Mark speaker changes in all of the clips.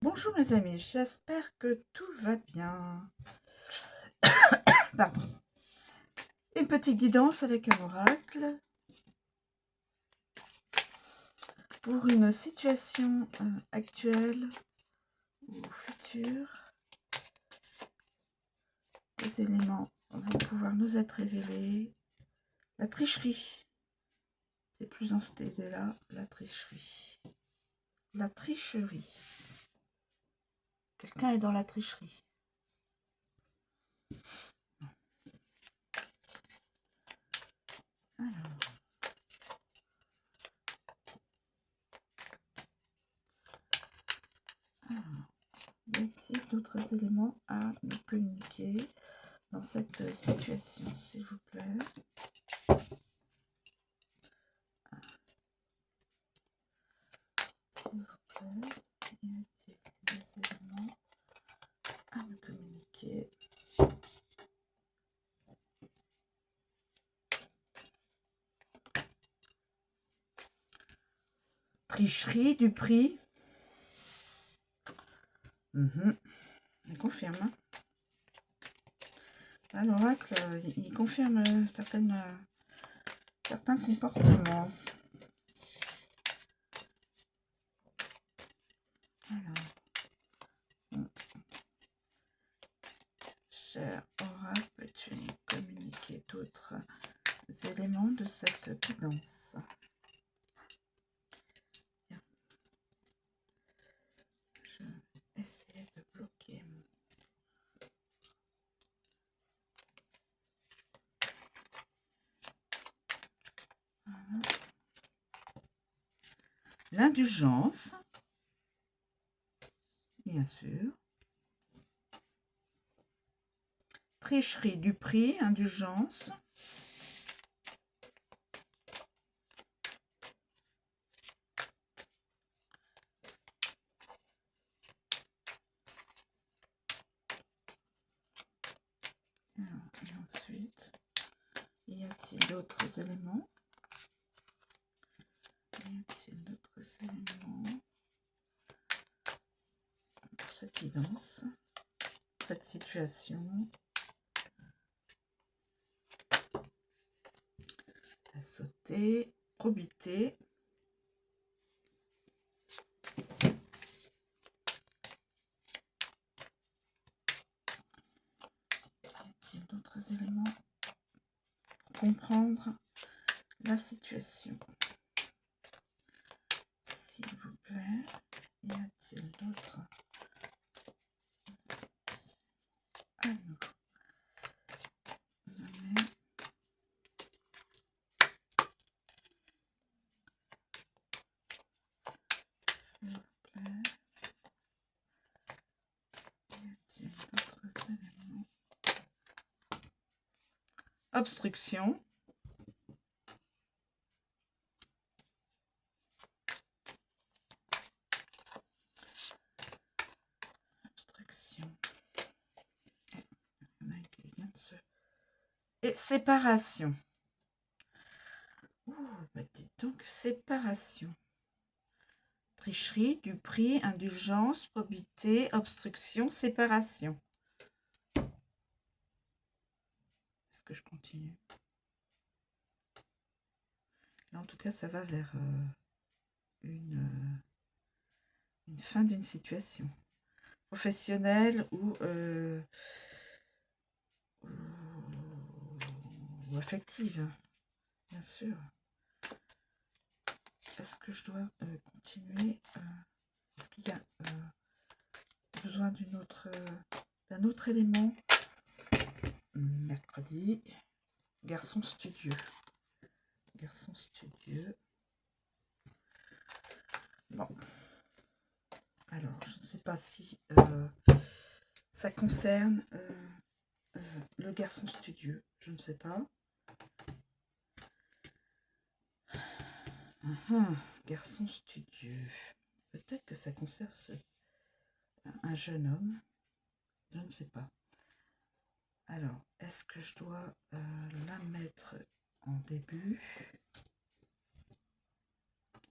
Speaker 1: Bonjour mes amis, j'espère que tout va bien. Pardon. Une petite guidance avec un oracle pour une situation actuelle ou future. Les éléments vont pouvoir nous être révélés. La tricherie, c'est plus dans cette idée-là, la tricherie. La tricherie. Quelqu'un est dans la tricherie. Alors. Y a-t-il d'autres éléments à nous communiquer dans cette situation, s'il vous plaît? S'il vous plaît, y a-t-il des éléments à me communiquer? Tricherie du prix. Il confirme. L'oracle, il confirme certains comportements. Alors, cher oracle, peux-tu nous communiquer d'autres éléments de cette guidance? Je vais essayer de bloquer. Voilà. L'indulgence, bien sûr. Tricherie du prix, indulgence. Et ensuite, y a-t-il d'autres éléments? Y a-t-il d'autres éléments pour cette guidance, cette situation? À sauter, probité. Y a-t-il d'autres éléments pour comprendre la situation? S'il vous plaît, y a-t-il d'autres à nous donner? S'il vous plaît, y a-t-il d'autres éléments? Obstruction. Obstruction. Et séparation. Bah dis donc, séparation. Tricherie, du prix, indulgence, probité, obstruction, séparation. Est-ce que je continue? Là, en tout cas, ça va vers une fin d'une situation professionnelle ou affective, bien sûr. Est-ce que je dois continuer? Est-ce qu'il y a besoin d'un autre élément? Mercredi, garçon studieux. Garçon studieux. Bon. Alors, je ne sais pas si ça concerne le garçon studieux. Je ne sais pas. Garçon studieux. Peut-être que ça concerne un jeune homme. Je ne sais pas. Alors, est-ce que je dois la mettre en début?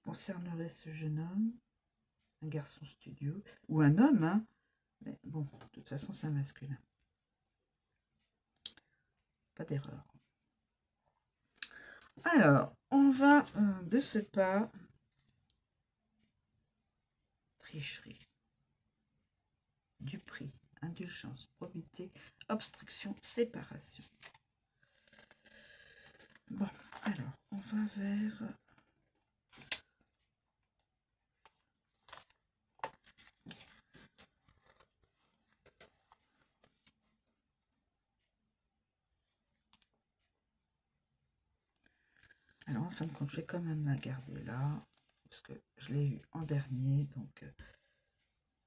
Speaker 1: Concernerait ce jeune homme? un garçon studieux, ou un homme, hein. Mais bon, de toute façon, c'est un masculin. Pas d'erreur. Alors, on va de ce pas. Tricherie. Du prix. Indulgence. Probité. Obstruction. Séparation. Bon, alors, on va vers... Alors, en fin de compte, je vais quand même la garder là, parce que je l'ai eu en dernier, donc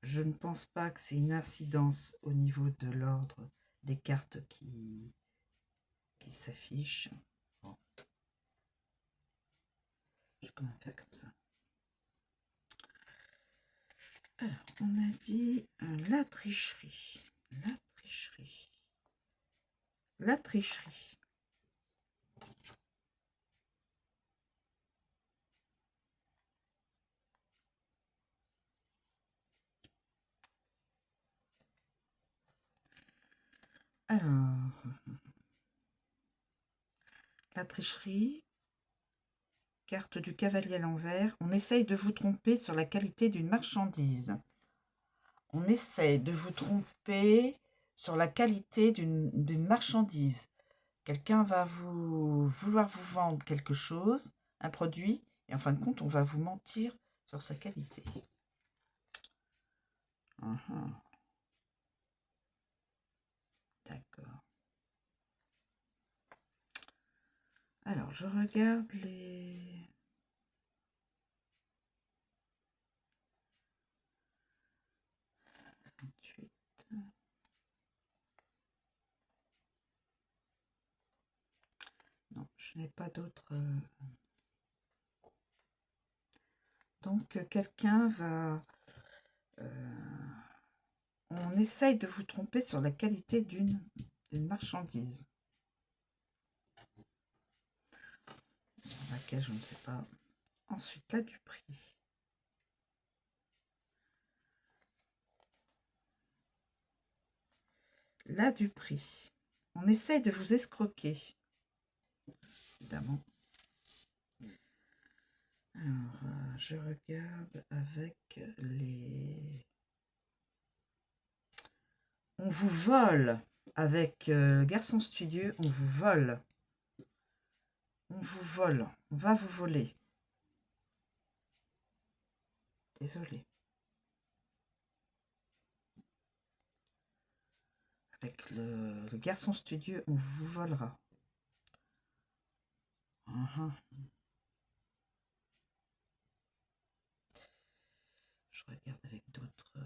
Speaker 1: je ne pense pas que c'est une incidence au niveau de l'ordre des cartes qui s'affichent. Bon. Je vais quand même faire comme ça. Alors, on a dit la tricherie. La tricherie. La tricherie. Alors, la tricherie, carte du cavalier à l'envers. On essaye de vous tromper sur la qualité d'une marchandise. On essaye de vous tromper sur la qualité d'une marchandise. Quelqu'un va vouloir vous vendre quelque chose, un produit, et en fin de compte, on va vous mentir sur sa qualité. D'accord. Alors, je regarde les... Non, je n'ai pas d'autres... Donc, quelqu'un va... on essaye de vous tromper sur la qualité d'une marchandise. Laquelle, je ne sais pas. Ensuite, là, du prix. Là, du prix. On essaye de vous escroquer. Évidemment. Alors, je regarde avec les... On vous vole. Avec Garçon Studieux, on vous vole. On vous vole. On va vous voler. Désolée. Avec le Garçon Studieux, on vous volera. Je regarde avec d'autres...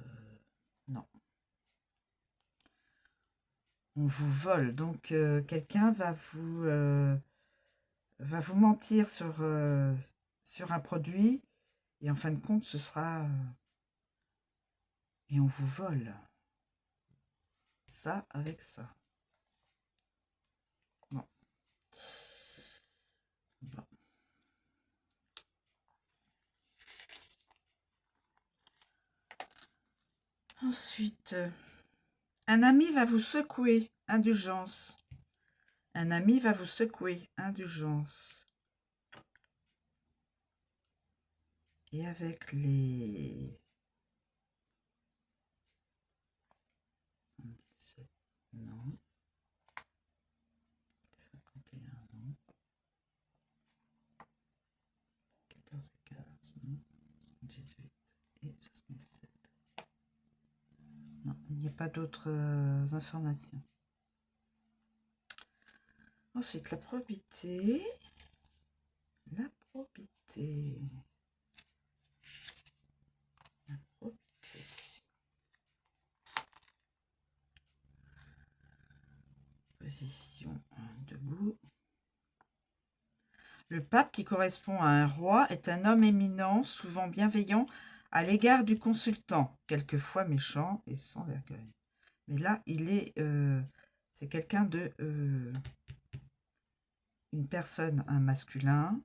Speaker 1: non. On vous vole. Donc, quelqu'un va vous mentir sur un produit. Et en fin de compte, ce sera... et on vous vole. Ça avec ça. Bon. Bon. Ensuite, un ami va vous secouer. Indulgence. Un ami va vous secouer. Indulgence. Et avec les... 77, non. 51, non. 14 et 15, non. 18 et 77. Non, il n'y a pas d'autres informations. Ensuite, la probité. La probité. La probité. Position debout. Le pape, qui correspond à un roi, est un homme éminent, souvent bienveillant à l'égard du consultant, quelquefois méchant et sans vergogne. Mais là, il est... c'est quelqu'un de... une personne, un masculin,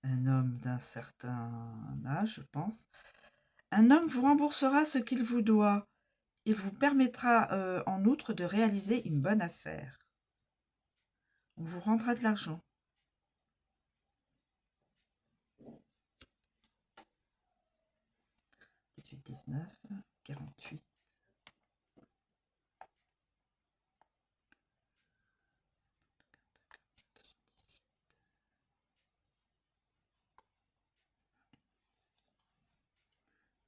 Speaker 1: un homme d'un certain âge, je pense, Un homme vous remboursera ce qu'il vous doit. Il vous permettra en outre de réaliser une bonne affaire. On vous rendra de l'argent. 18, 19, 48.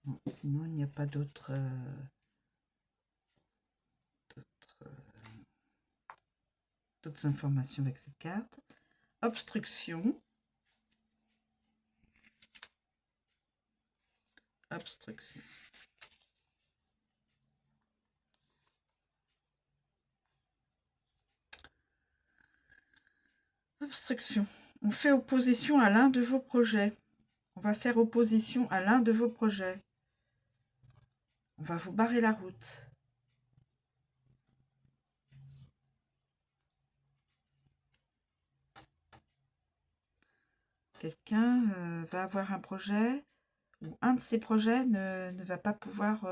Speaker 1: Bon, sinon, il n'y a pas d'autres informations avec cette carte. Obstruction. Obstruction. Obstruction. On fait opposition à l'un de vos projets. On va faire opposition à l'un de vos projets. On va vous barrer la route. Quelqu'un va avoir un projet ou un de ces projets ne va pas pouvoir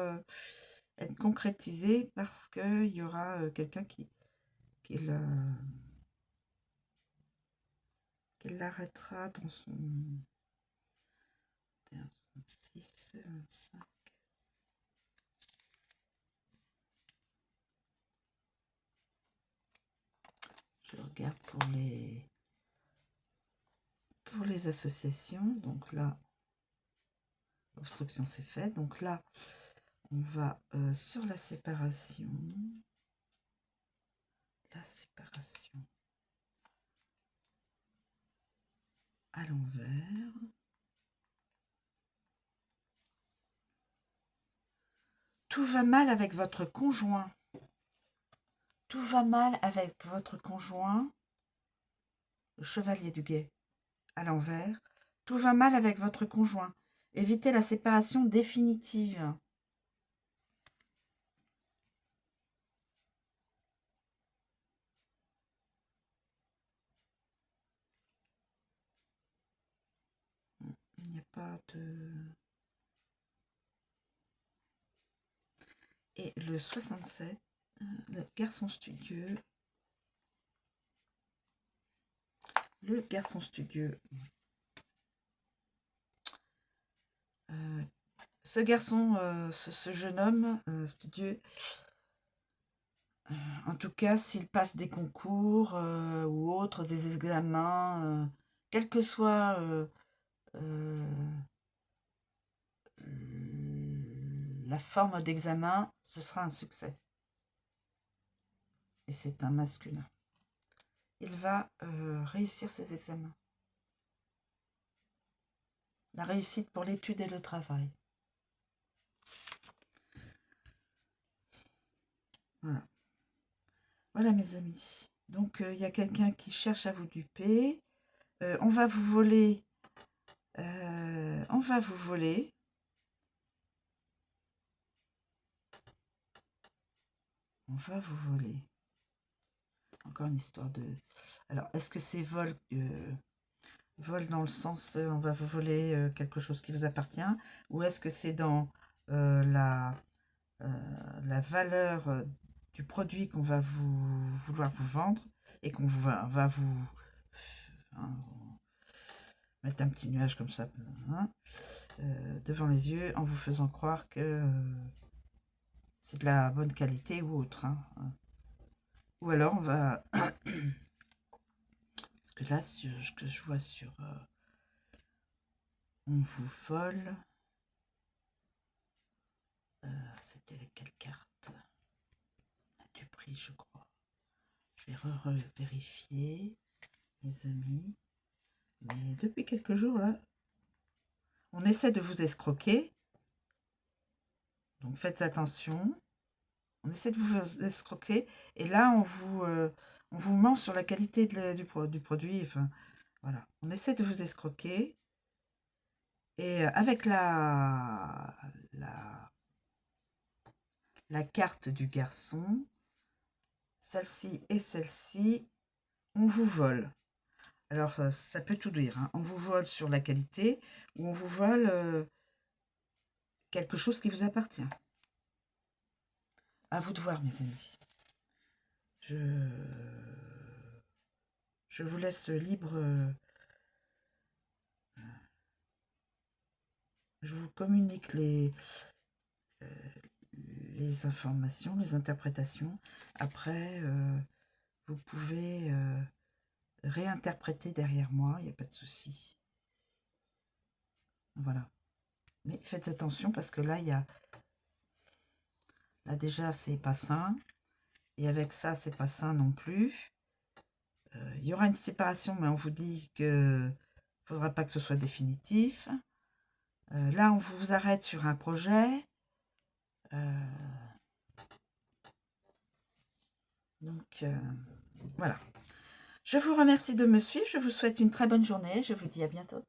Speaker 1: être concrétisé parce qu'il y aura quelqu'un qui l'arrêtera dans son 26, 25. Je regarde pour les associations. Donc là, l'obstruction c'est fait. Donc là, on va sur la séparation. La séparation à l'envers. Tout va mal avec votre conjoint. Tout va mal avec votre conjoint. Le chevalier du guet à l'envers. Tout va mal avec votre conjoint. Évitez la séparation définitive. Il n'y a pas de... Et le 67, le garçon studieux. Le garçon studieux. Ce garçon, ce jeune homme studieux, en tout cas, s'il passe des concours ou autres, des examens, quelle que soit la forme d'examen, ce sera un succès. Et c'est un masculin. Il va réussir ses examens. La réussite pour l'étude et le travail. Voilà. Voilà mes amis. Donc il y a quelqu'un qui cherche à vous duper. On va vous voler. On va vous voler. On va vous voler. Encore une histoire de... Alors, est-ce que c'est vol dans le sens on va vous voler quelque chose qui vous appartient, ou est-ce que c'est dans la valeur du produit qu'on va vouloir vous vendre et qu'on va vous mettre un petit nuage comme ça hein, devant les yeux en vous faisant croire que c'est de la bonne qualité ou autre. Hein. Ou alors on va... Parce que là, ce que je vois sur... on vous vole... c'était avec quelle carte? Du prix, je crois. Je vais vérifier, mes amis. Mais depuis quelques jours, là, on essaie de vous escroquer. Donc faites attention. On essaie de vous escroquer. Et là, on vous ment sur la qualité du produit. Enfin, voilà. On essaie de vous escroquer. Et avec la carte du garçon, celle-ci et celle-ci, on vous vole. Alors, ça peut tout dire. Hein. On vous vole sur la qualité ou on vous vole quelque chose qui vous appartient. À vous de voir, mes amis. Je vous laisse libre. Je vous communique les informations, les interprétations. Après, vous pouvez réinterpréter derrière moi, il n'y a pas de souci. Voilà. Mais faites attention parce que là, il y a... Là, déjà, c'est pas sain. Et avec ça, c'est pas sain non plus. Il y aura une séparation, mais on vous dit que faudra pas que ce soit définitif. Là, on vous arrête sur un projet. Donc, voilà. Je vous remercie de me suivre. Je vous souhaite une très bonne journée. Je vous dis à bientôt.